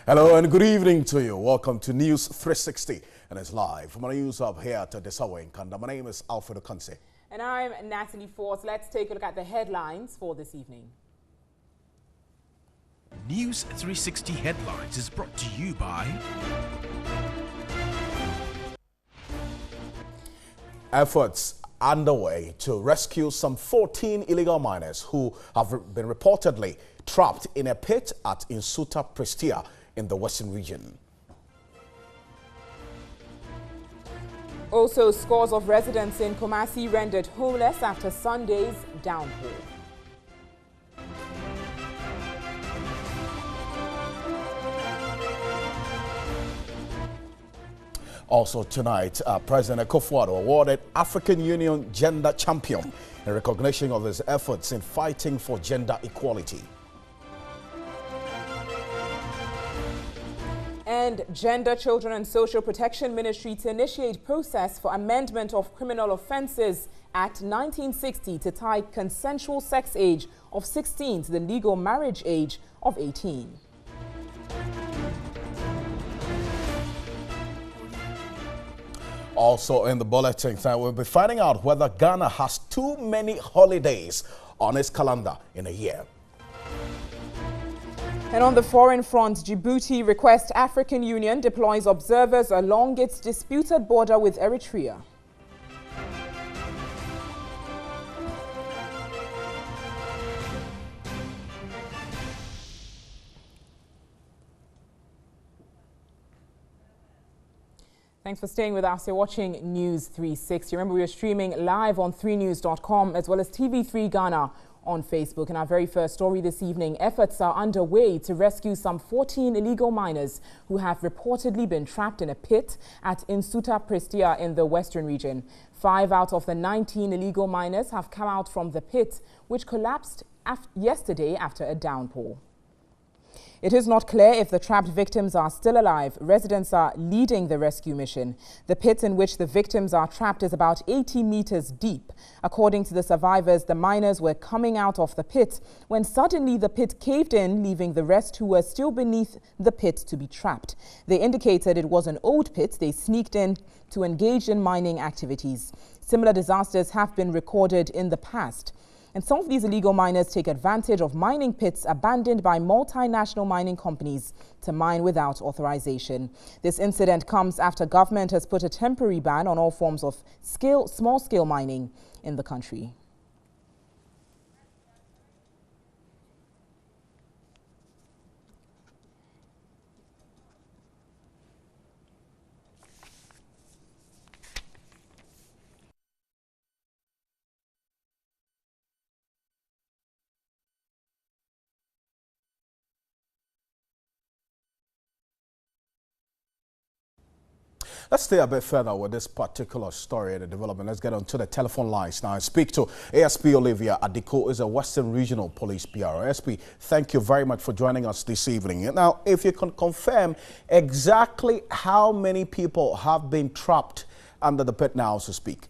Hello and good evening to you. Welcome to News 360 and it's live from our news hub here to Desawa in Kanda. My name is Alfredo Conce. And I'm Natalie Force. Let's take a look at the headlines for this evening. News 360 Headlines is brought to you by Efforts underway to rescue some 14 illegal miners who have been reportedly trapped in a pit at Insuta Prestia in the Western region. Also, scores of residents in Kumasi rendered homeless after Sunday's downpour. Also tonight, President Akufo-Addo awarded African Union Gender Champion in recognition of his efforts in fighting for gender equality. And Gender, Children and Social Protection Ministry to initiate process for amendment of Criminal Offences Act 1960 to tie consensual sex age of 16 to the legal marriage age of 18. Also in the bulletin, we'll be finding out whether Ghana has too many holidays on its calendar in a year. And on the foreign front, Djibouti requests African Union deploys observers along its disputed border with Eritrea. Thanks for staying with us. You're watching News 360. Remember, we are streaming live on 3news.com as well as TV3 Ghana on Facebook. In our very first story this evening, efforts are underway to rescue some 14 illegal miners who have reportedly been trapped in a pit at Insuta Prestia in the Western region. 5 out of the 19 illegal miners have come out from the pit, which collapsed yesterday after a downpour. It is not clear if the trapped victims are still alive. Residents are leading the rescue mission. The pit in which the victims are trapped is about 80 meters deep. According to the survivors, the miners were coming out of the pit when suddenly the pit caved in, leaving the rest who were still beneath the pit to be trapped. They indicated it was an old pit. They sneaked in to engage in mining activities. Similar disasters have been recorded in the past. And some of these illegal miners take advantage of mining pits abandoned by multinational mining companies to mine without authorization. This incident comes after government has put a temporary ban on all forms of small-scale mining in the country. Let's stay a bit further with this particular story and the development. Let's get onto the telephone lines now and speak to ASP Olivia Adiko, is a Western Regional Police PRO. ASP, thank you very much for joining us this evening. Now, if you can confirm exactly how many people have been trapped under the pit now, so to speak.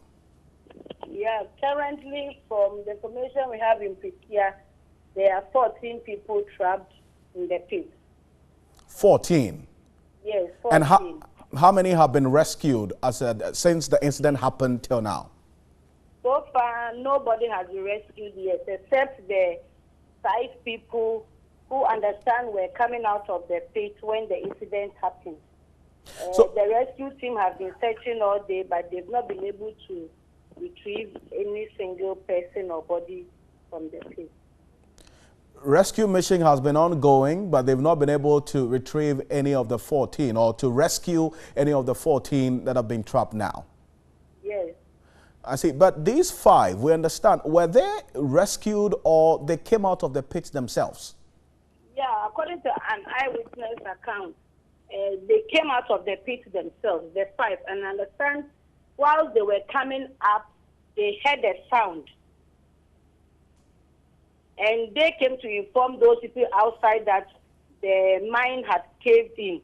Yeah, currently, from the information we have in Pikia, there are 14 people trapped in the pit. 14? Yes, 14. And how many have been rescued since the incident happened till now? So far, nobody has been rescued yet, except the 5 people who understand were coming out of the pit when the incident happened. So the rescue team have been searching all day, but they've not been able to retrieve any single person or body from the pit. Rescue mission has been ongoing, but they've not been able to retrieve any of the 14 or to rescue any of the 14 that have been trapped now. Yes. I see. But these 5, we understand, were they rescued or they came out of the pits themselves? Yeah, according to an eyewitness account, they came out of the pit themselves, the 5. And I understand while they were coming up, they heard a sound. And they came to inform those people outside that the mine had caved in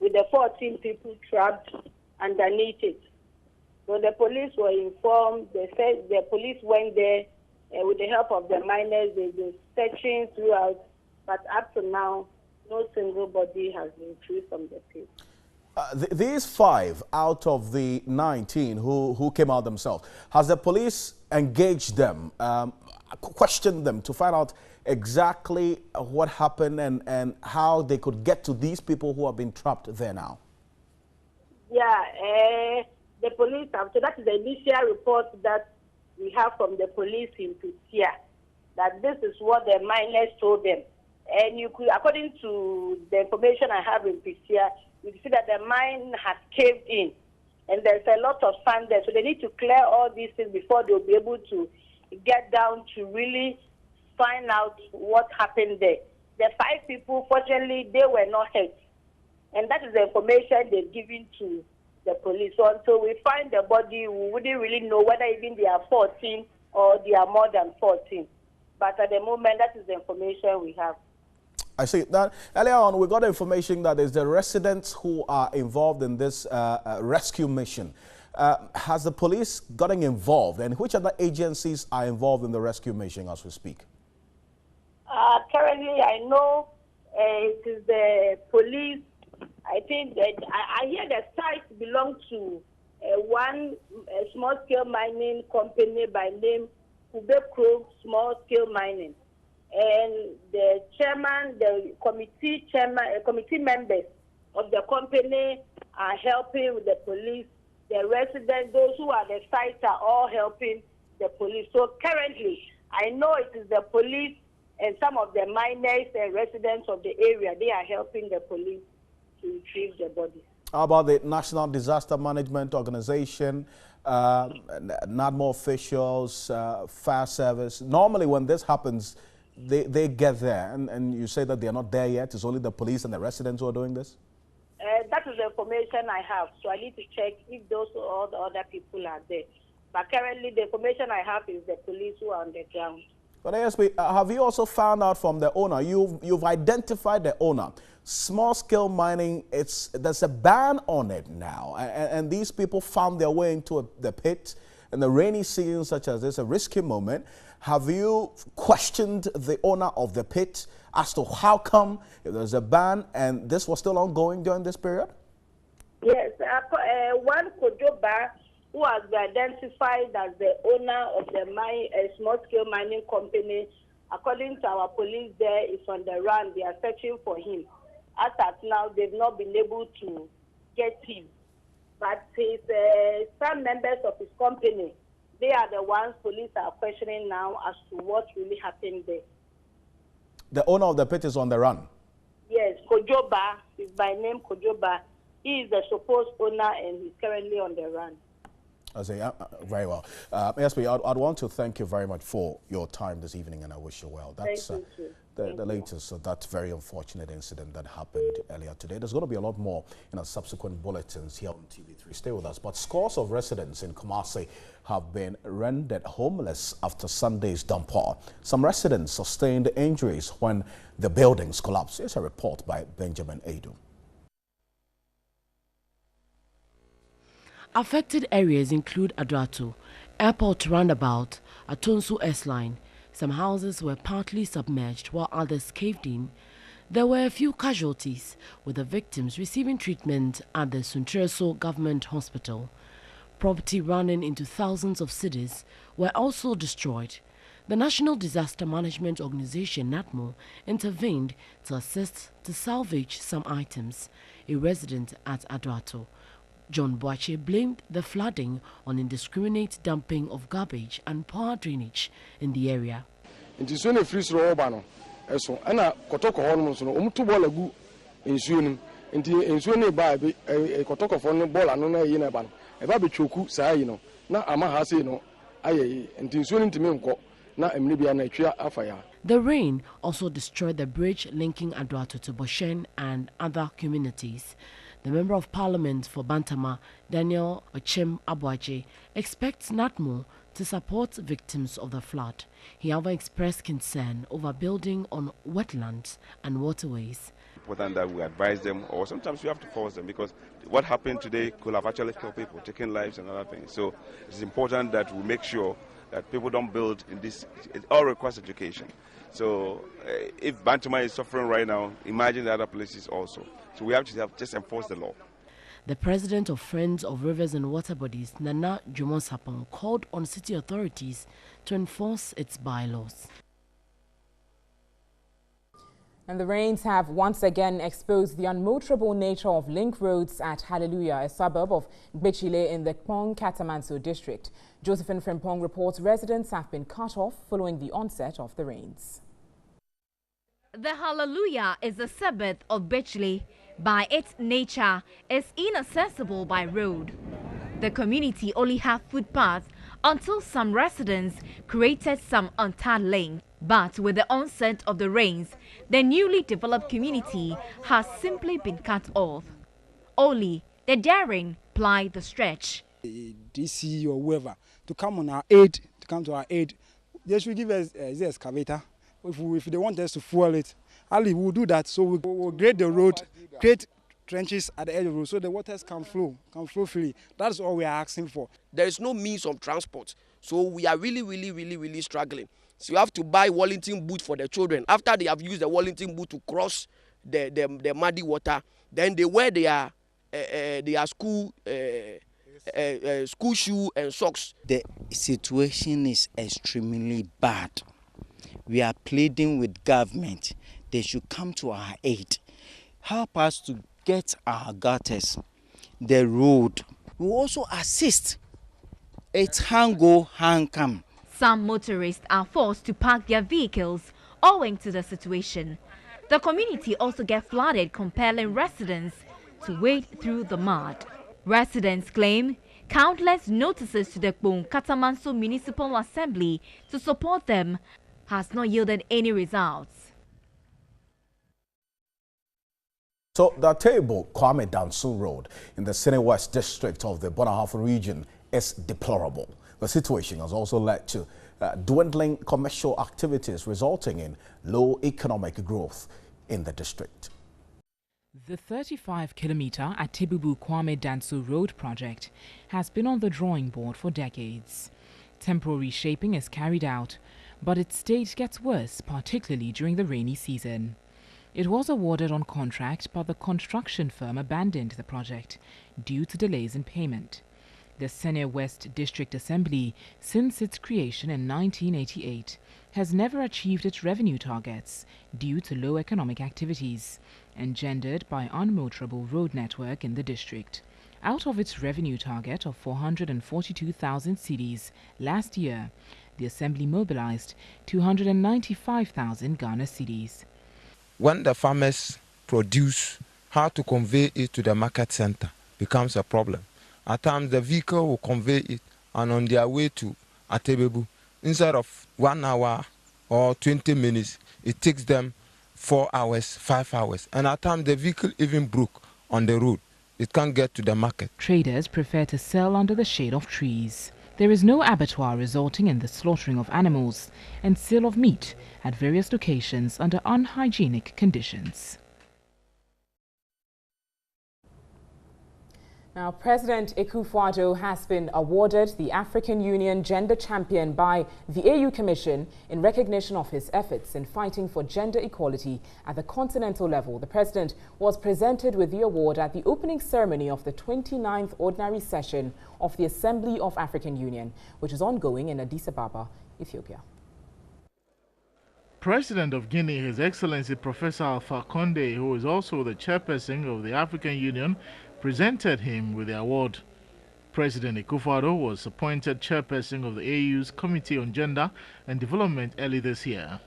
with the 14 people trapped underneath it. So the police were informed. They said the police went there with the help of the miners. They've been searching throughout, but up to now, no single body has been freed from the pit. These 5 out of the 19 who came out themselves, has the police engaged them, questioned them to find out exactly what happened and how they could get to these people who have been trapped there now? Yeah, the police have, so that is the initial report that we have from the police in Prisia, that this is what the miners told them. And you could, according to the information I have in Prisia, you see that the mine has caved in, and there's a lot of sand there. So they need to clear all these things before they'll be able to get down to really find out what happened there. The 5 people, fortunately, they were not hurt. And that is the information they've given to the police. So until we find the body, we wouldn't really know whether even they are 14 or they are more than 14. But at the moment, that is the information we have. I see that earlier on we got information that is the residents who are involved in this rescue mission. Has the police gotten involved, and which other agencies are involved in the rescue mission as we speak? Currently, I know it is the police. I think that I hear the site belongs to one small-scale mining company by name Kubekro Small Scale Mining. And the chairman, the committee chairman, committee members of the company are helping with the police. The residents, those who are the sites, are all helping the police. So currently, I know it is the police and some of the miners and residents of the area. They are helping the police to retrieve the bodies. How about the National Disaster Management Organization, NADMO officials, fire service? Normally, when this happens, they get there, and you say that they are not there yet. It's only the police and the residents who are doing this? That is the information I have, so I need to check if those or all the other people are there. But currently, the information I have is the police who are on the ground. But ASP, have you also found out from the owner? You've identified the owner. Small-scale mining, there's a ban on it now, and these people found their way into the pit. In the rainy season such as this, a risky moment. Have you questioned the owner of the pit as to how come if there's a ban and this was still ongoing during this period? Yes, one Kojoba, who has been identified as the owner of the small-scale mining company, according to our police there, is on the run. They are searching for him. As at now, they've not been able to get him. But some members of his company, they are the ones police are questioning now as to what really happened there. The owner of the pit is on the run? Yes, Kojoba is by name Kojoba. He is the supposed owner and he's currently on the run. I say, very well. ASP, I'd want to thank you very much for your time this evening, and I wish you well. That's the latest of that very unfortunate incident that happened earlier today. There's going to be a lot more in our subsequent bulletins here on TV3. Stay with us. But scores of residents in Kumasi have been rendered homeless after Sunday's downpour. Some residents sustained injuries when the buildings collapsed. Here's a report by Benjamin Adu. Affected areas include Adrato, Airport Roundabout, Atonsu S-Line. Some houses were partly submerged while others caved in. There were a few casualties, with the victims receiving treatment at the Suntreso Government Hospital. Property running into thousands of cedis were also destroyed. The National Disaster Management Organization, NADMO, intervened to assist to salvage some items. A resident at Adrato, John Boache, blamed the flooding on indiscriminate dumping of garbage and poor drainage in the area. The rain also destroyed the bridge linking Adrato to Boshen and other communities. The Member of Parliament for Bantama, Daniel Ochem Abuaje, expects NADMO to support victims of the flood. He however expressed concern over building on wetlands and waterways. Important that we advise them, or sometimes we have to force them, because what happened today could have actually killed people, taken lives and other things. So it's important that we make sure that people don't build in this. It all requires education. So if Bantama is suffering right now, imagine the other places also. So we have to just enforce the law. The president of Friends of Rivers and Water Bodies, Nana Jumon, called on city authorities to enforce its bylaws. And the rains have once again exposed the unmotorable nature of link roads at Hallelujah, a suburb of Gbechile in the Kpong Katamanso district. Josephine Frimpong reports residents have been cut off following the onset of the rains. The Hallelujah is a suburb of Gbechile. By its nature, is inaccessible by road. The community only have footpaths until some residents created some untarred lane. But with the onset of the rains, the newly developed community has simply been cut off. Only the daring ply the stretch. DC or whoever to come on our aid, to come to our aid, they should give us the excavator. If they want us to fuel it, Ali will do that. So we'll grade the road, create trenches at the edge of the road so the waters can flow freely. That's all we are asking for. There is no means of transport, so we are really struggling. So you have to buy Wellington boot for the children. After they have used the Wellington boot to cross the muddy water, then they wear their school shoe and socks. The situation is extremely bad. We are pleading with government. They should come to our aid. Help us to get our gutters, the road. We also assist. It's hang go, hang come. Some motorists are forced to park their vehicles owing to the situation. The community also get flooded, compelling residents to wade through the mud. Residents claim countless notices to the Kpong Katamanso Municipal Assembly to support them has not yielded any results. So the table Kwame Dansu Road in the Sene West district of the Bonahafo region is deplorable. The situation has also led to dwindling commercial activities, resulting in low economic growth in the district. The 35-kilometer Atibubu Kwame Dansu Road project has been on the drawing board for decades. Temporary shaping is carried out, but its state gets worse, particularly during the rainy season. It was awarded on contract, but the construction firm abandoned the project due to delays in payment. The Sene West District Assembly, since its creation in 1988, has never achieved its revenue targets due to low economic activities, engendered by unmotorable road network in the district. Out of its revenue target of 442,000 cedis last year, the Assembly mobilized 295,000 Ghana cedis. When the farmers produce, how to convey it to the market center becomes a problem. At times the vehicle will convey it, and on their way to Atebebu, instead of 1 hour or 20 minutes, it takes them 4 hours, 5 hours. And at times the vehicle even broke on the road. It can't get to the market. Traders prefer to sell under the shade of trees. There is no abattoir, resulting in the slaughtering of animals and sale of meat at various locations under unhygienic conditions. Now, President Akufo-Addo has been awarded the African Union Gender Champion by the AU Commission in recognition of his efforts in fighting for gender equality at the continental level. The president was presented with the award at the opening ceremony of the 29th Ordinary Session of the Assembly of African Union, which is ongoing in Addis Ababa, Ethiopia. President of Guinea, His Excellency Professor Alpha Condé, who is also the chairperson of the African Union, presented him with the award. President Akufo-Addo was appointed chairperson of the AU's Committee on Gender and Development early this year.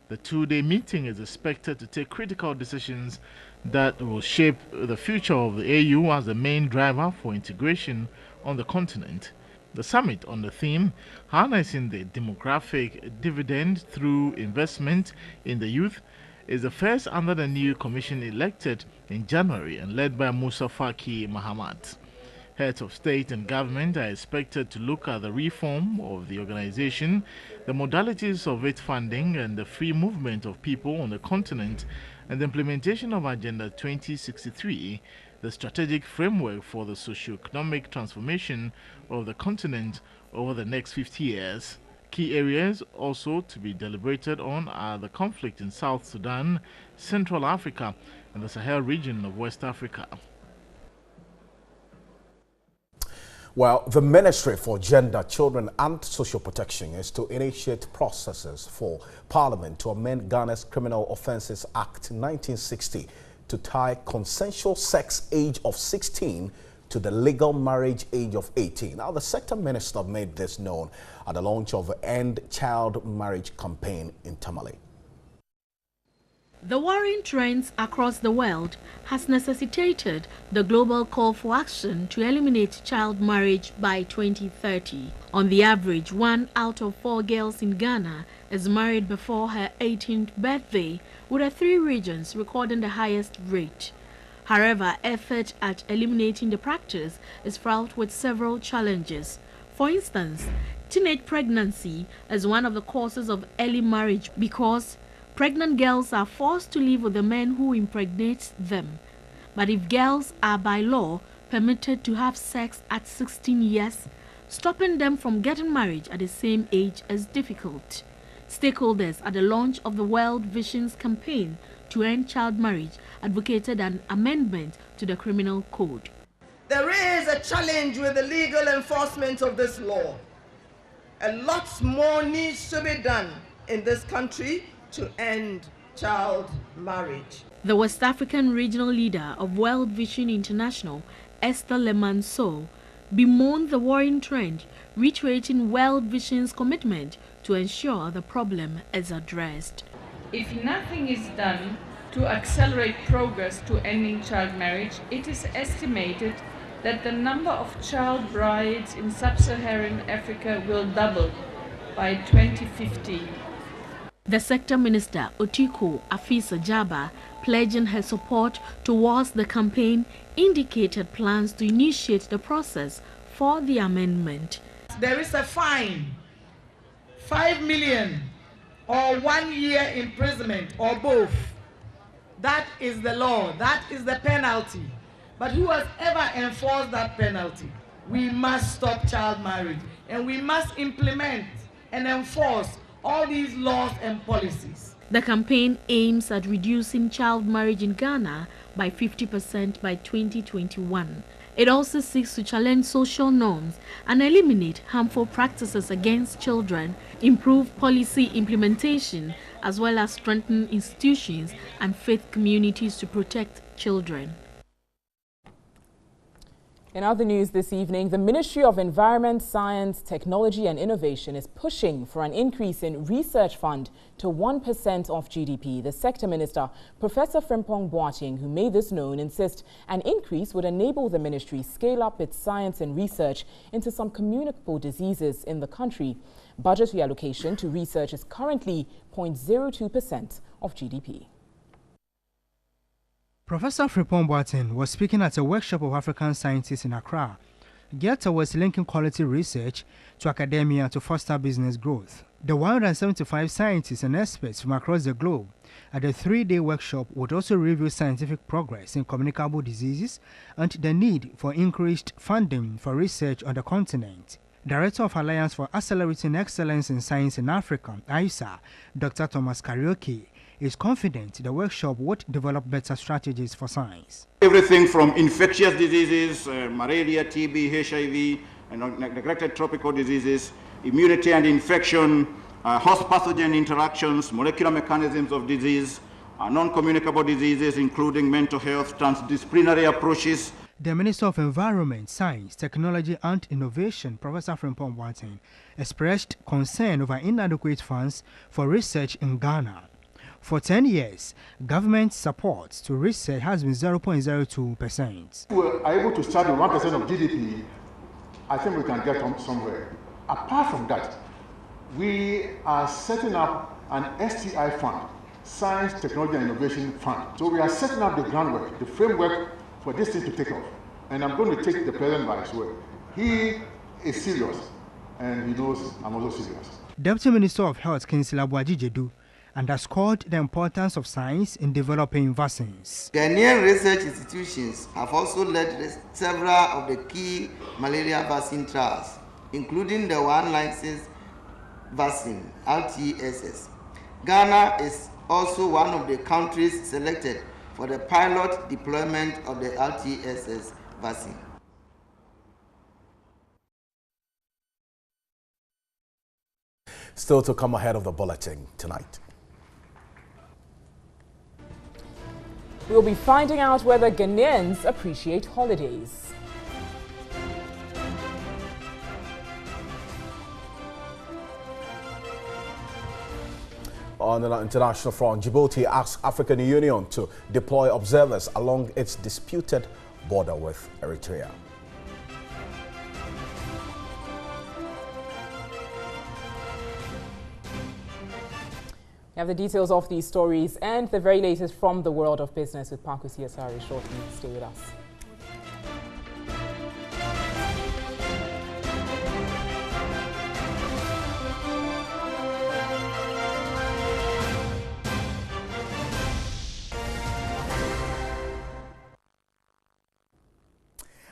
The two-day meeting is expected to take critical decisions that will shape the future of the AU as the main driver for integration on the continent. The summit, on the theme Harnessing the Demographic Dividend Through Investment in the Youth, is the first under the new commission elected in January and led by Musa Faki Mahamat. Heads of state and government are expected to look at the reform of the organization, the modalities of its funding, and the free movement of people on the continent, and the implementation of Agenda 2063 the strategic framework for the socio-economic transformation of the continent over the next 50 years. Key areas also to be deliberated on are the conflict in South Sudan, Central Africa, and the Sahel region of West Africa. Well, the Ministry for Gender, Children and Social Protection is to initiate processes for Parliament to amend Ghana's Criminal Offences Act 1960 to tie consensual sex age of 16 to the legal marriage age of 18. Now, the sector minister made this known at the launch of the End Child Marriage campaign in Tamale. The worrying trends across the world has necessitated the global call for action to eliminate child marriage by 2030. On the average, 1 out of 4 girls in Ghana is married before her 18th birthday, with the 3 regions recording the highest rate. However, effort at eliminating the practice is fraught with several challenges. For instance, teenage pregnancy is one of the causes of early marriage because pregnant girls are forced to live with the men who impregnate them. But if girls are by law permitted to have sex at 16 years, stopping them from getting married at the same age is difficult. Stakeholders at the launch of the World Vision's campaign to end child marriage advocated an amendment to the criminal code. There is a challenge with the legal enforcement of this law. A lot more needs to be done in this country to end child marriage. The West African regional leader of World Vision International, Esther Lemanso, bemoaned the worrying trend, reiterating World Vision's commitment to ensure the problem is addressed. If nothing is done to accelerate progress to ending child marriage, it is estimated that the number of child brides in sub-Saharan Africa will double by 2050. The sector minister, Otiko Afisa Jaba, pledging her support towards the campaign, indicated plans to initiate the process for the amendment. There is a fine, 5 million or 1 year imprisonment or both. That is the law, that is the penalty. But who has ever enforced that penalty? We must stop child marriage and we must implement and enforce all these laws and policies. The campaign aims at reducing child marriage in Ghana by 50% by 2021. It also seeks to challenge social norms and eliminate harmful practices against children, improve policy implementation, as well as strengthen institutions and faith communities to protect children. In other news this evening, the Ministry of Environment, Science, Technology and Innovation is pushing for an increase in research fund to 1% of GDP. The sector minister, Professor Frimpong Boateng, who made this known, insists an increase would enable the ministry scale up its science and research into some communicable diseases in the country. Budget reallocation to research is currently 0.02% of GDP. Professor Frimpong Boateng was speaking at a workshop of African scientists in Accra, geared towards linking quality research to academia to foster business growth. The 175 scientists and experts from across the globe at the 3-day workshop would also review scientific progress in communicable diseases and the need for increased funding for research on the continent. Director of Alliance for Accelerating Excellence in Science in Africa, AISA, Dr. Thomas Karaoke, is confident the workshop would develop better strategies for science. Everything from infectious diseases, malaria, TB, HIV, and neglected tropical diseases, immunity and infection, host pathogen interactions, molecular mechanisms of disease, non-communicable diseases, including mental health, transdisciplinary approaches. The Minister of Environment, Science, Technology and Innovation, Professor Frimpong Boateng, expressed concern over inadequate funds for research in Ghana. For 10 years, government support to research has been 0.02%. If we are able to start with 1% of GDP, I think we can get somewhere. Apart from that, we are setting up an STI fund, Science, Technology and Innovation Fund. So we are setting up the groundwork, the framework for this thing to take off. And I'm going to take the president by his word. He is serious, and he knows I'm also serious. Deputy Minister of Health, Kingsley Abuaji Jedu, underscored the importance of science in developing vaccines. Ghanaian research institutions have also led several of the key malaria vaccine trials, including the one licensed vaccine, RTSS. Ghana is also one of the countries selected for the pilot deployment of the RTSS vaccine. Still to come ahead of the bulletin tonight. We'll be finding out whether Ghanaians appreciate holidays. On the international front, Djibouti asks African Union to deploy observers along its disputed border with Eritrea. We have the details of these stories and the very latest from the world of business with Pakusi Asari shortly. Stay with us.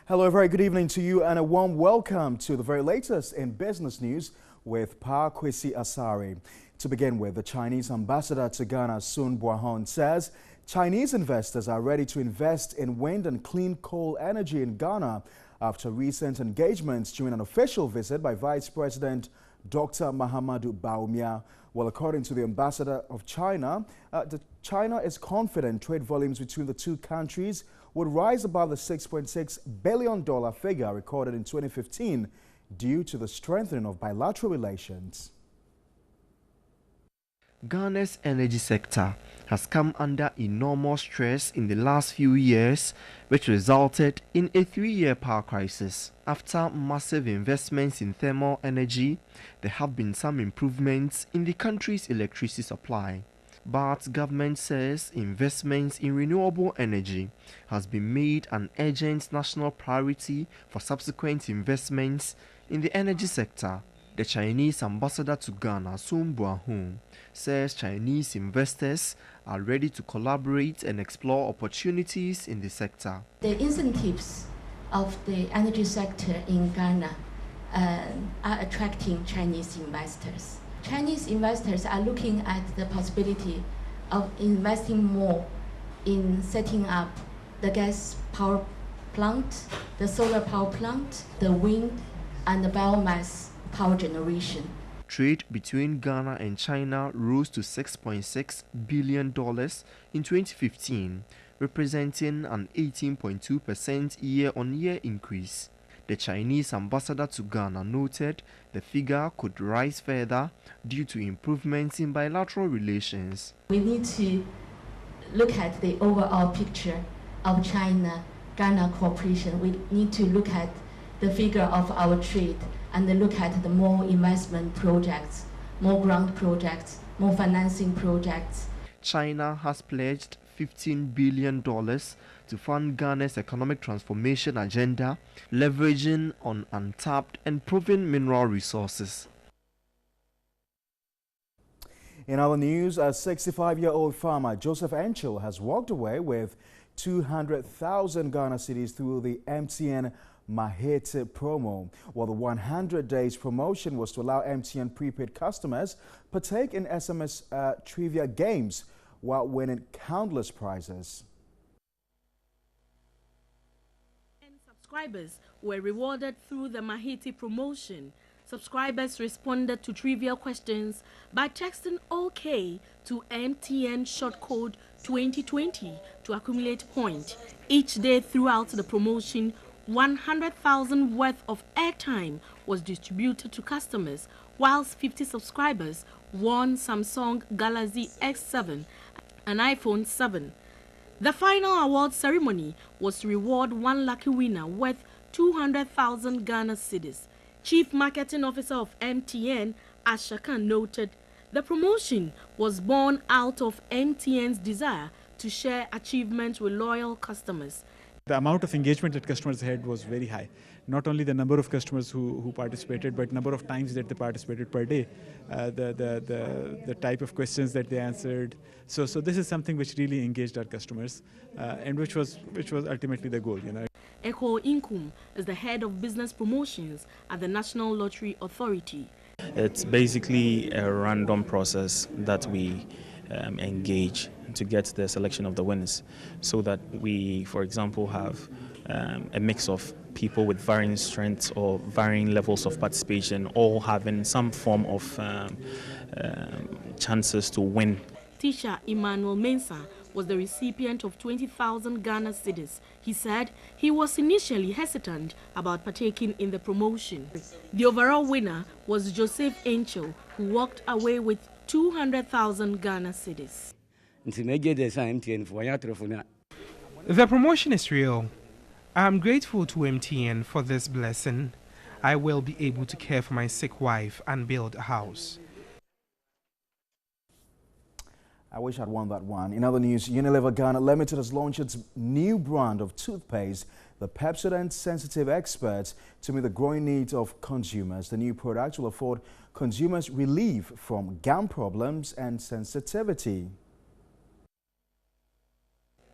Hello, a very good evening to you and a warm welcome to the very latest in business news with Pakusi Asari. To begin with, the Chinese ambassador to Ghana, Sun Buahon, says Chinese investors are ready to invest in wind and clean coal energy in Ghana after recent engagements during an official visit by Vice President Dr. Mahamudu Bawumia. Well, according to the ambassador of China, China is confident trade volumes between the two countries would rise above the $6.6 billion figure recorded in 2015 due to the strengthening of bilateral relations. Ghana's energy sector has come under enormous stress in the last few years, which resulted in a 3-year power crisis. After massive investments in thermal energy, there have been some improvements in the country's electricity supply. But government says investments in renewable energy has been made an urgent national priority for subsequent investments in the energy sector. The Chinese ambassador to Ghana, Sun Buahon, says Chinese investors are ready to collaborate and explore opportunities in the sector. The incentives of the energy sector in Ghana are attracting Chinese investors. Chinese investors are looking at the possibility of investing more in setting up the gas power plant, the solar power plant, the wind and the biomass power generation. Trade between Ghana and China rose to $6.6 billion in 2015, representing an 18.2% year-on-year increase. The Chinese ambassador to Ghana noted the figure could rise further due to improvements in bilateral relations. We need to look at the overall picture of China-Ghana cooperation. We need to look at the figure of our trade and look at the more investment projects, more grant projects, more financing projects. China has pledged $15 billion to fund Ghana's economic transformation agenda, leveraging on untapped and proven mineral resources. In other news, a 65-year-old farmer, Joseph Encho, has walked away with 200,000 Ghana cedis through the MTN Mahete promo. Well, the 100 days promotion was to allow MTN prepaid customers partake in SMS trivia games while winning countless prizes. Subscribers were rewarded through the Mahete promotion. Subscribers responded to trivia questions by texting OK to MTN short code 2020 to accumulate points. Each day throughout the promotion, 100,000 worth of airtime was distributed to customers, whilst 50 subscribers won Samsung Galaxy S7 and iPhone 7. The final award ceremony was to reward one lucky winner worth 200,000 Ghana cedis. Chief Marketing Officer of MTN, Ashaka, noted the promotion was born out of MTN's desire to share achievements with loyal customers. The amount of engagement that customers had was very high. not only the number of customers who participated, but number of times that they participated per day, the type of questions that they answered. So this is something which really engaged our customers, and which was ultimately the goal. Eko Inkum is the head of business promotions at the National Lottery Authority. It's basically a random process that we engage to get the selection of the winners, so that we, for example, have a mix of people with varying strengths or varying levels of participation, all having some form of chances to win. Teacher Emmanuel Mensah was the recipient of 20,000 Ghana cedis. He said he was initially hesitant about partaking in the promotion. The overall winner was Joseph Angel, who walked away with 200,000 Ghana cedis. The promotion is real. I'm grateful to MTN for this blessing. I will be able to care for my sick wife and build a house. I wish I'd won that one. In other news, Unilever Ghana Limited has launched its new brand of toothpaste, the Pepsodent Sensitive Expert, to meet the growing needs of consumers. The new product will afford consumers relief from gum problems and sensitivity.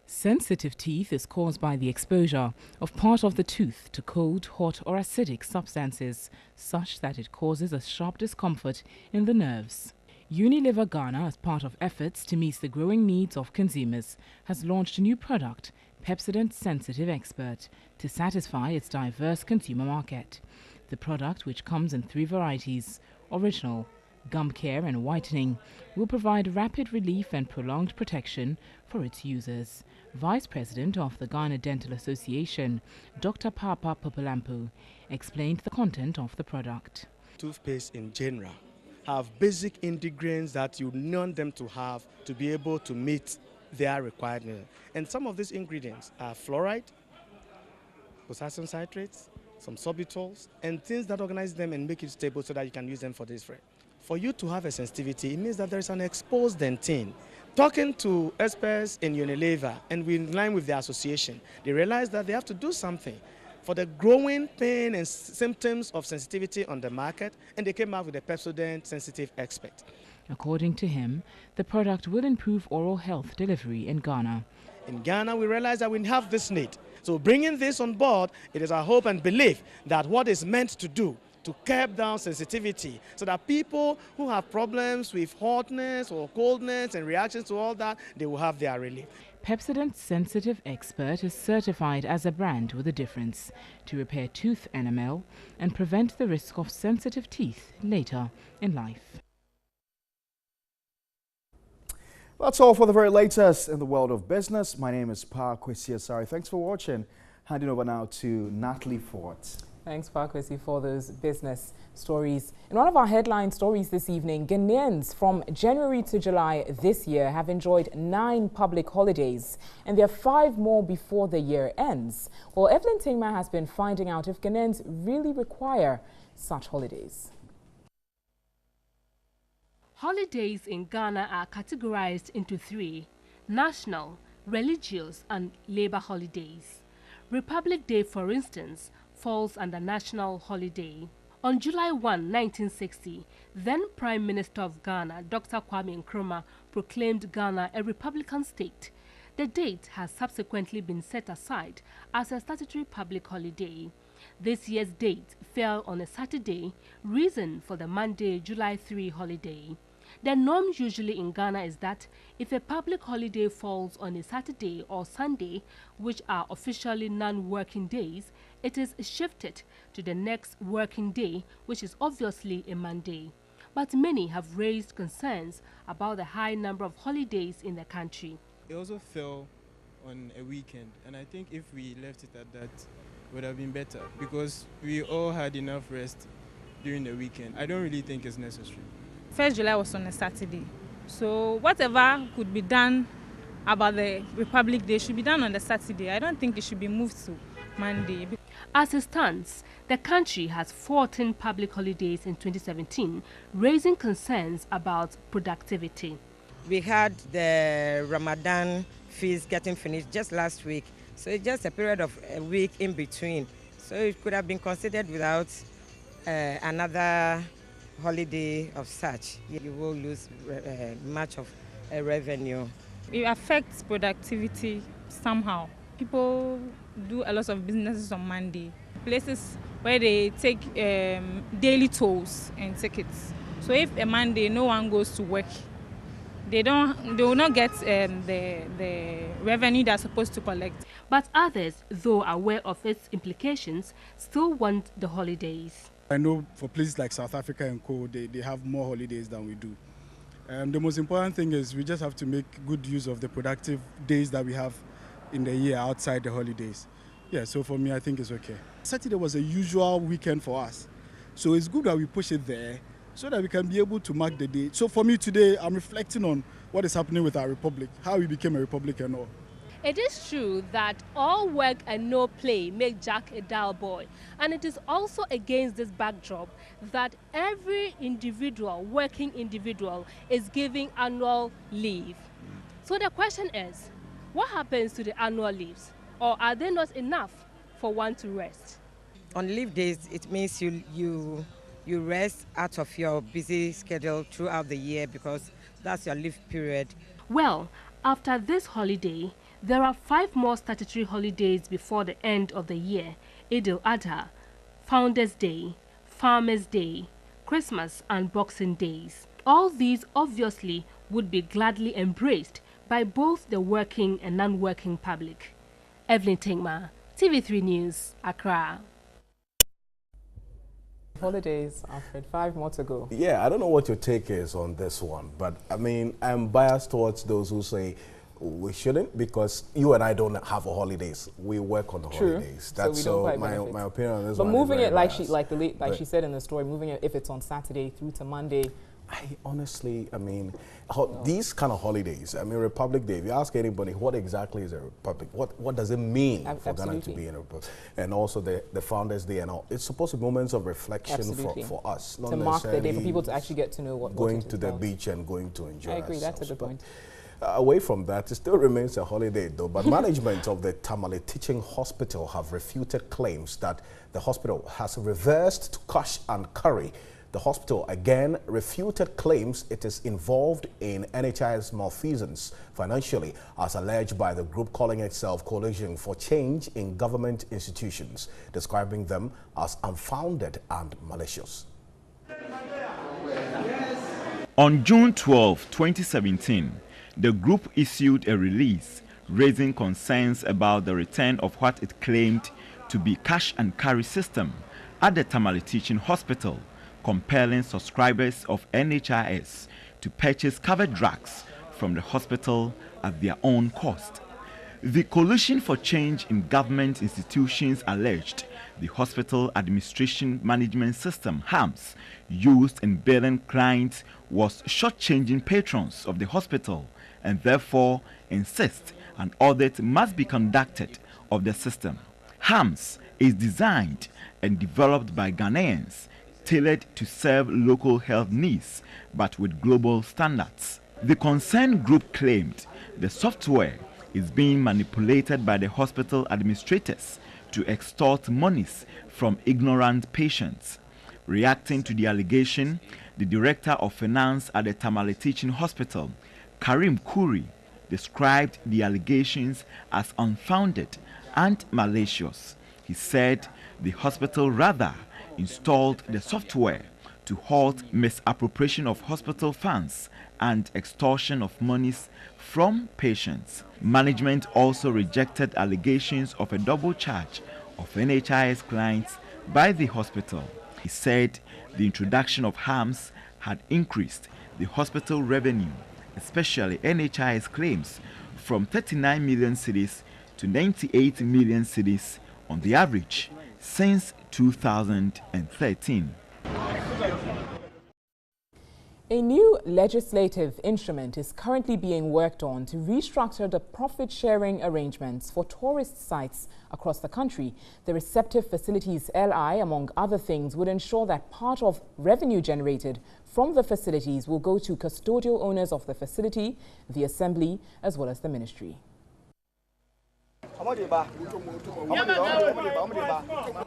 Sensitive teeth is caused by the exposure of part of the tooth to cold, hot or acidic substances, such that it causes a sharp discomfort in the nerves. Unilever Ghana, as part of efforts to meet the growing needs of consumers, has launched a new product, Pepsodent Sensitive Expert, to satisfy its diverse consumer market. The product, which comes in 3 varieties, original, gum care and whitening, will provide rapid relief and prolonged protection for its users. Vice President of the Ghana Dental Association, Dr. Papa Popolampo, explained the content of the product. Toothpaste in general have basic ingredients that you want them to have to be able to meet their requirement. And some of these ingredients are fluoride, potassium citrates, some sorbitols, and things that organize them and make it stable so that you can use them for this frame. For you to have a sensitivity, it means that there is an exposed dentin. Talking to experts in Unilever, and we in line with the association, they realized that they have to do something for the growing pain and symptoms of sensitivity on the market, and they came out with a Pepsodent Sensitive Expert. According to him, the product will improve oral health delivery in Ghana. In Ghana, we realize that we have this need. So bringing this on board, it is our hope and belief that what is meant to do to curb down sensitivity, so that people who have problems with hotness or coldness and reactions to all that, they will have their relief. Pepsodent Sensitive Expert is certified as a brand with a difference to repair tooth enamel and prevent the risk of sensitive teeth later in life. That's all for the very latest in the world of business. My name is Pa Kwesi Asari. Thanks for watching. Handing over now to Natalie Fort. Thanks, Farkwesi, for those business stories. In one of our headline stories this evening, Ghanaians from January to July this year have enjoyed 9 public holidays, and there are 5 more before the year ends. Well, Evelyn Tingma has been finding out if Ghanaians really require such holidays. Holidays in Ghana are categorized into 3: national, religious, and labor holidays. Republic Day, for instance, falls under national holiday. On July 1, 1960, then Prime Minister of Ghana, Dr. Kwame Nkrumah, proclaimed Ghana a republican state. The date has subsequently been set aside as a statutory public holiday. This year's date fell on a Saturday, reason for the Monday, July 3 holiday. The norm usually in Ghana is that if a public holiday falls on a Saturday or Sunday, which are officially non-working days, it is shifted to the next working day, which is obviously a Monday. But many have raised concerns about the high number of holidays in the country. It also fell on a weekend, and I think if we left it at that, it would have been better, because we all had enough rest during the weekend. I don't really think it's necessary. 1st July was on a Saturday, so whatever could be done about the Republic Day should be done on the Saturday. I don't think it should be moved to Monday. As it stands, the country has 14 public holidays in 2017, raising concerns about productivity. We had the Ramadan feast getting finished just last week, so it's just a period of a week in between. So it could have been considered without another holiday of such. You will lose much of revenue. It affects productivity somehow. People do a lot of businesses on Monday. Places where they take daily tolls and tickets. So if a Monday no one goes to work, they will not get the revenue they're supposed to collect. But others, though aware of its implications, still want the holidays. I know for places like South Africa and Co, they have more holidays than we do. The most important thing is we just have to make good use of the productive days that we have in the year outside the holidays. Yeah, so for me, I think it's okay. Saturday was a usual weekend for us. So it's good that we push it there so that we can be able to mark the day. So for me today, I'm reflecting on what is happening with our republic, how we became a republic and all. It is true that all work and no play make Jack a dull boy. And it is also against this backdrop that every individual, working individual, is giving annual leave. So the question is, what happens to the annual leaves? Or are they not enough for one to rest? On leave days, it means you rest out of your busy schedule throughout the year because that's your leave period. Well, after this holiday, there are 5 more statutory holidays before the end of the year: Eid al-Adha, Founders' Day, Farmers' Day, Christmas and Boxing Days. All these obviously would be gladly embraced by both the working and non-working public. Evelyn Tingma, TV3 News, Accra. Holidays, Alfred, 5 more to go. Yeah, I don't know what your take is on this one, but I mean, I'm biased towards those who say we shouldn't, because you and I don't have holidays. We work on the holidays. That's so my opinion on this but one. But moving it like biased. she said in the story, moving it if it's on Saturday through to Monday. I honestly, I mean, these kind of holidays, I mean, Republic Day, if you ask anybody, what exactly is a republic? What does it mean for Ghana to be in a republic? And also the Founders' Day and all. It's supposed to be moments of reflection for us. Not to mark the day, for people to actually get to know what going to the beach and going to enjoy I agree, ourselves. that's a good point. Away from that, it still remains a holiday though, but management of the Tamale Teaching Hospital have refuted claims that the hospital has reversed to cash and carry. The hospital again refuted claims it is involved in NHI's malfeasance financially, as alleged by the group calling itself Coalition for Change in Government Institutions, describing them as unfounded and malicious. On June 12, 2017, the group issued a release raising concerns about the return of what it claimed to be cash and carry system at the Tamale Teaching Hospital, compelling subscribers of NHIS to purchase covered drugs from the hospital at their own cost. The Coalition for Change in Government Institutions alleged the hospital administration management system, HAMS, used in billing clients was shortchanging patrons of the hospital, and therefore insist an audit must be conducted of the system. HAMS is designed and developed by Ghanaians, tailored to serve local health needs, but with global standards. The concerned group claimed the software is being manipulated by the hospital administrators to extort monies from ignorant patients. Reacting to the allegation, the Director of Finance at the Tamale Teaching Hospital, Karim Kuri, described the allegations as unfounded and malicious. He said the hospital rather installed the software to halt misappropriation of hospital funds and extortion of monies from patients. Management also rejected allegations of a double charge of NHIS clients by the hospital. He said the introduction of HAMS had increased the hospital revenue, especially NHIS claims, from 39 million cedis to 98 million cedis on the average since 2013. A new legislative instrument is currently being worked on to restructure the profit-sharing arrangements for tourist sites across the country. The Receptive Facilities LI, among other things, would ensure that part of revenue generated from the facilities will go to custodial owners of the facility, the assembly, as well as the ministry.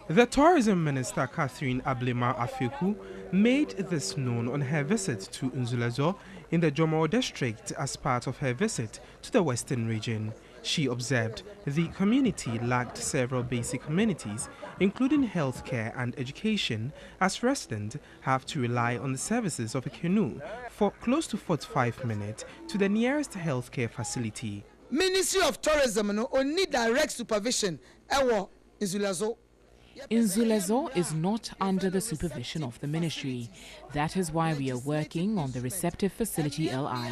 The Tourism Minister, Catherine Ablema Afeku, made this known on her visit to Nzulezo in the Jomo district as part of her visit to the Western region. She observed the community lacked several basic amenities, including healthcare and education, as residents have to rely on the services of a canoe for close to 45 minutes to the nearest healthcare facility. Ministry of Tourism no need direct supervision. Nzulezo is not under the supervision of the ministry. That is why we are working on the Receptive Facility LI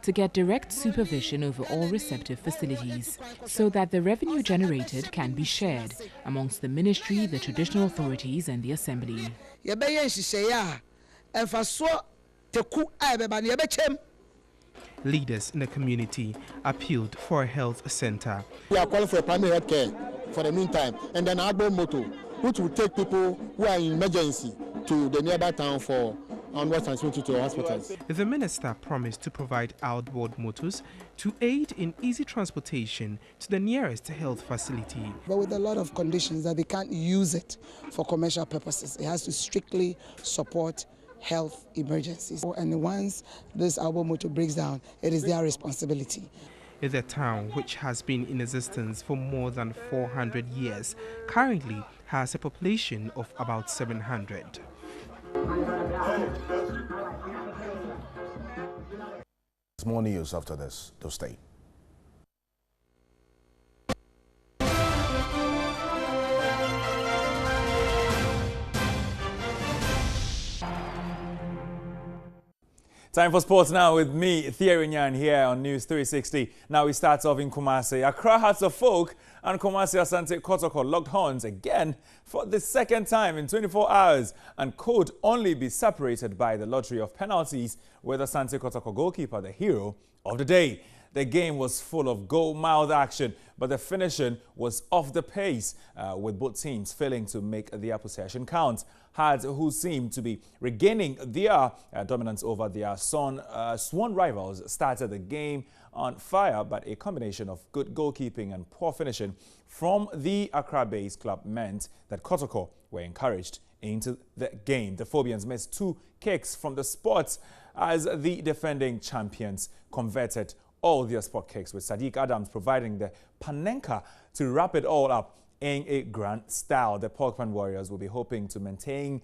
to get direct supervision over all receptive facilities so that the revenue generated can be shared amongst the ministry, the traditional authorities and the assembly. Leaders in the community appealed for a health center. We are calling for a primary health care for the meantime, and then our motto, which will take people who are in emergency to the nearby town for onward transmission to hospitals. The minister promised to provide outboard motors to aid in easy transportation to the nearest health facility. But with a lot of conditions that they can't use it for commercial purposes. It has to strictly support health emergencies. And once this outboard motor breaks down, it is their responsibility. The town, which has been in existence for more than 400 years, currently has a population of about 700. There's more news after this. Don't stay. Time for sports now with me, Thierry Nyan, here on News 360. Now we start off in Kumasi. Accra Hearts of Folk and Kumasi Asante Kotoko locked horns again for the second time in 24 hours and could only be separated by the lottery of penalties with Asante Kotoko goalkeeper the hero of the day. The game was full of goal-mouth action, but the finishing was off the pace, with both teams failing to make their possession count. Hearts, who seemed to be regaining their dominance over their sworn rivals, started the game on fire, but a combination of good goalkeeping and poor finishing from the Accra-based club meant that Kotoko were encouraged into the game. The Phobians missed 2 kicks from the spot as the defending champions converted all their spot kicks, with Sadiq Adams providing the panenka to wrap it all up in a grand style. The Porkman Warriors will be hoping to maintain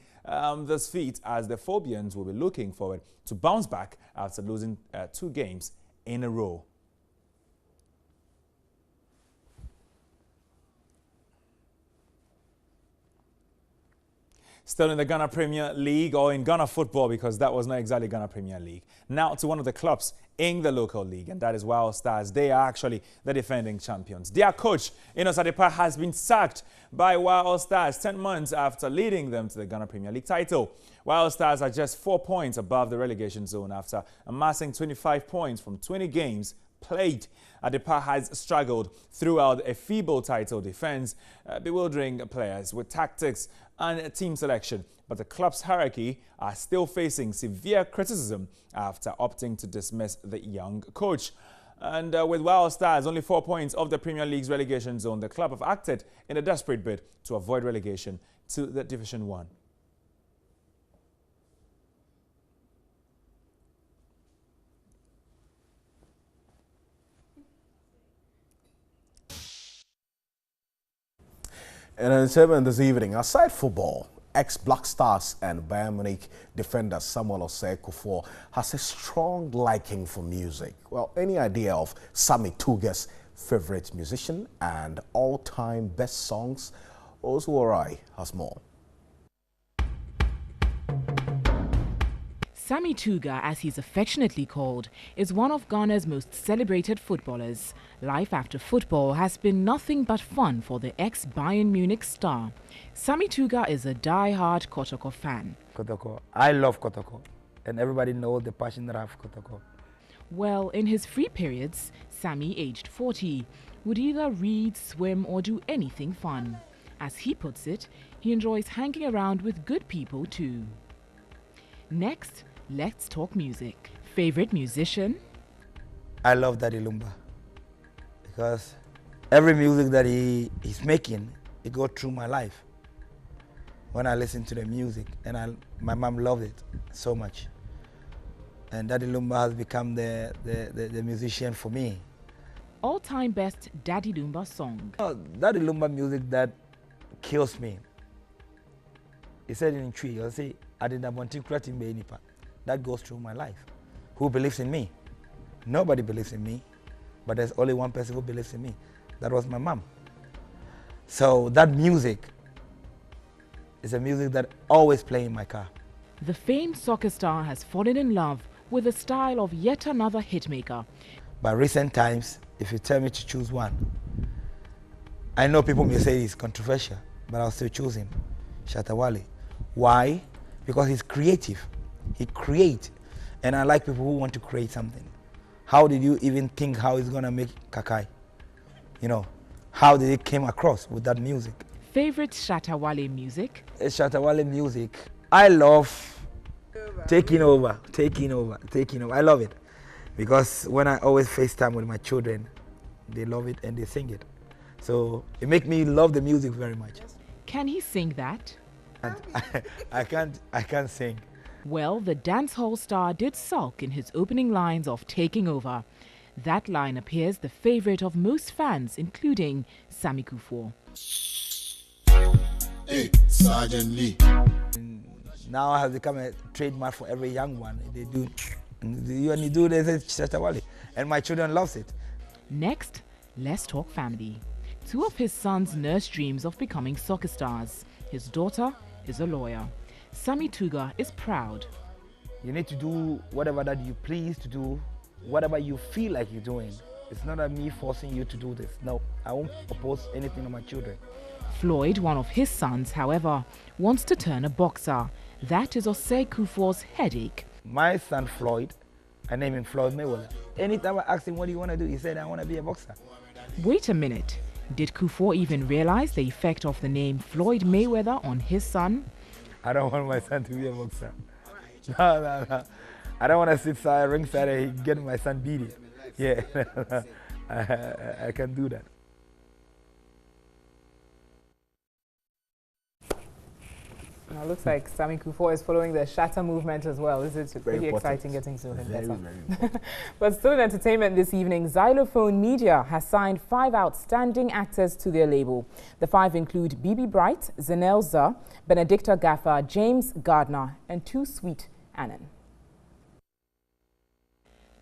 this feat as the Phobians will be looking forward to bounce back after losing 2 games in a row. Still in the Ghana Premier League, or in Ghana football, because that was not exactly Ghana Premier League. Now to one of the clubs in the local league, and that is Wild Stars. They are actually the defending champions. Their coach, Enos Adepa, has been sacked by Wild Stars 10 months after leading them to the Ghana Premier League title. Wild Stars are just 4 points above the relegation zone after amassing 25 points from 20 games played. Adepa has struggled throughout a feeble title defense, bewildering players with tactics and team selection. But the club's hierarchy are still facing severe criticism after opting to dismiss the young coach. And with Wild Stars only 4 points off the Premier League's relegation zone, the club have acted in a desperate bid to avoid relegation to the Division 1. And in 7 this evening, aside football, ex-Black Stars and Bayern Munich defender Samuel Osei Kufuor has a strong liking for music. Well, any idea of Sammy Tuga's favorite musician and all-time best songs? Ozuorai has more. Sammy Tuga, as he's affectionately called, is one of Ghana's most celebrated footballers. Life after football has been nothing but fun for the ex-Bayern Munich star. Sammy Tuga is a die-hard Kotoko fan. Kotoko. I love Kotoko, and everybody knows the passion that I have for Kotoko. Well, in his free periods, Sammy, aged 40, would either read, swim or do anything fun. As he puts it, he enjoys hanging around with good people too. Next, let's talk music. Favorite musician? I love Daddy Lumba because every music that he's making, it goes through my life. When I listen to the music, and my mom loved it so much. And Daddy Lumba has become the musician for me. All-time best Daddy Lumba song. Daddy Lumba music that kills me. He said in tree, I say, I didn't want to create in Benipa. That goes through my life. Who believes in me? Nobody believes in me, but there's only one person who believes in me. That was my mom. So that music is a music that always plays in my car. The famed soccer star has fallen in love with the style of yet another hitmaker. By recent times, if you tell me to choose one, I know people may say it's controversial, but I'll still choose him, Shatta Wale. Why? Because he's creative. He creates, and I like people who want to create something. How did you even think how he's gonna make Kakai? You know, how did it came across with that music? Favorite Shatta Wale music? Shatta Wale music. I love taking over. I love it because when I always FaceTime with my children, they love it and they sing it. So it makes me love the music very much. Can he sing that? And I can't sing. Well, the dancehall star did sulk in his opening lines of Taking Over. That line appears the favorite of most fans, including Sammy Kufuor. Hey, Sergeant Lee. Now I have become a trademark for every young one. They do, when you do, they say Shatta Wale, and my children loves it. Next, let's talk family. Two of his sons nurse dreams of becoming soccer stars. His daughter is a lawyer. Sammy Tuga is proud. You need to do whatever that you please to do, whatever you feel like you're doing. It's not that me forcing you to do this. No, I won't oppose anything to my children. Floyd, one of his sons, however, wants to turn a boxer. That is Osei Kufuor's headache. My son Floyd, I name him Floyd Mayweather. Anytime I asked him what do you want to do, he said I want to be a boxer. Wait a minute. Did Kufuor even realize the effect of the name Floyd Mayweather on his son? I don't want my son to be a boxer. No. I don't want to sit ringside and get my son beaten. Yeah, I can do that. Now, it looks like Sammy Kufuor is following the Shatta movement as well. This is pretty exciting getting to know him better. But still in entertainment this evening, Xylophone Media has signed 5 outstanding actors to their label. The 5 include Bibi Bright, Zanel Zah, Benedicta Gaffer, James Gardner, and Too Sweet Annan.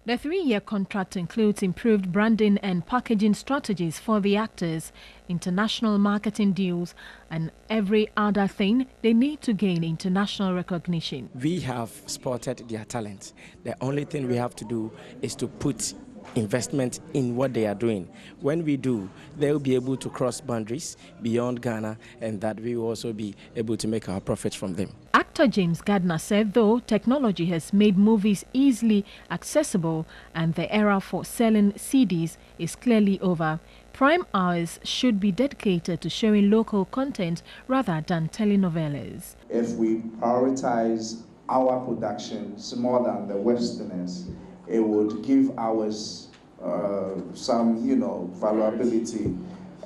The 3-year contract includes improved branding and packaging strategies for the actors, international marketing deals, and every other thing they need to gain international recognition. We have spotted their talent. The only thing we have to do is to put investment in what they are doing. When we do, they will be able to cross boundaries beyond Ghana, and that we will also be able to make our profits from them. Actor James Gardner said though technology has made movies easily accessible and the era for selling CDs is clearly over, prime hours should be dedicated to showing local content rather than telenovelas. If we prioritize our productions more than the Westerners, it would give ours some, valuability,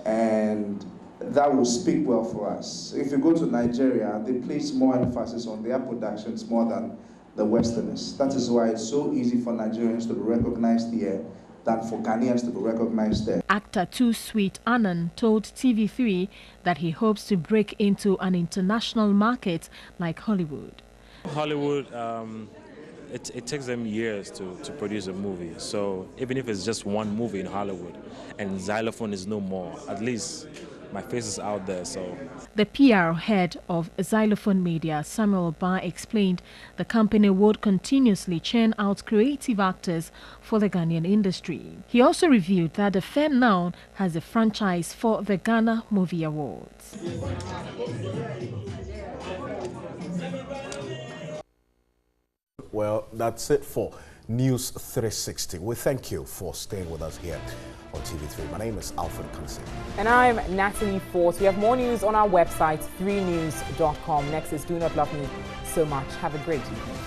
and that will speak well for us. If you go to Nigeria, they place more emphasis on their productions more than the Westerners. That is why it's so easy for Nigerians to be recognized here than for Ghanaians to be recognized there. Actor Too Sweet Annan told TV3 that he hopes to break into an international market like Hollywood. Hollywood, it takes them years to produce a movie. So even if it's just one movie in Hollywood and Xylophone is no more, at least my face is out there. So the PR head of Xylophone Media, Samuel Ba, explained the company would continuously churn out creative actors for the Ghanaian industry. He also revealed that the firm now has a franchise for the Ghana Movie Awards. Well, that's it for News 360. We thank you for staying with us here on TV3. My name is Alfred Kansi. And I'm Natalie Fort. We have more news on our website, 3news.com. Next is Do Not Love Me So Much. Have a great evening.